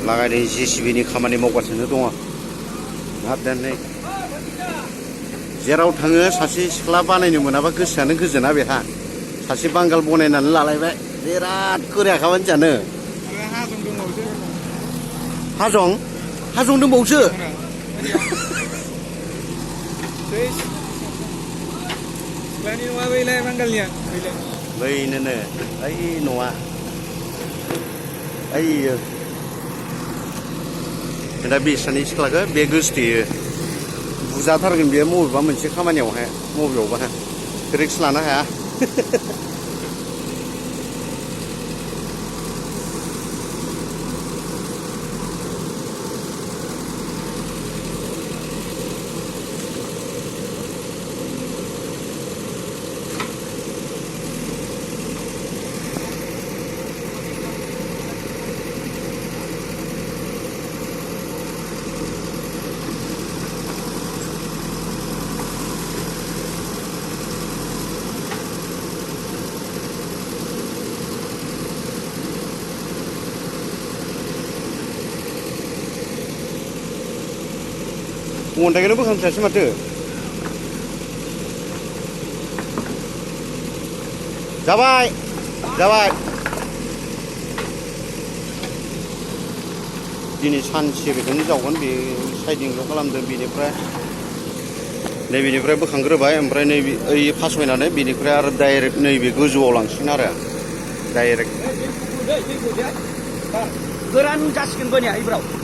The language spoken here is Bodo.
लागायदों JCB नि खामानि मावगासिनो दङ हाबदानै जेराव थाङो सासे सिख्ला बानायनो मोनाबा गोसोआनो गोजोना बेहा सासे बांगाल बनायनानै लालायबाय बिराद गोराखाबानो जानो हाजं दंबावसो बैनोनो ओइ न'आ ओइयो दा बिसानि सिख्लाखौ बे गोसोथोयो बुजाथारगोन बेयो बबेबा मोनसे खामानियावहाय बबेयावबा रिक्स लानो हाया अन्थाइखौनो बोखांफिनासै माथो जाबाय दिनै सानसे बेखौनो जावगोन बे साइडिंल' खालामदों बेनिफ्राय नैबेनिफ्राय बोखांग्रोबाय ओमफ्राय नैबे ओइ फासयनानै बेनिफ्राय आरो डाइरेक्ट नैबे गोजौआव लांसिगोन आरो डाइरेक्ट गोरान जासिगोन बोनिया इब्राव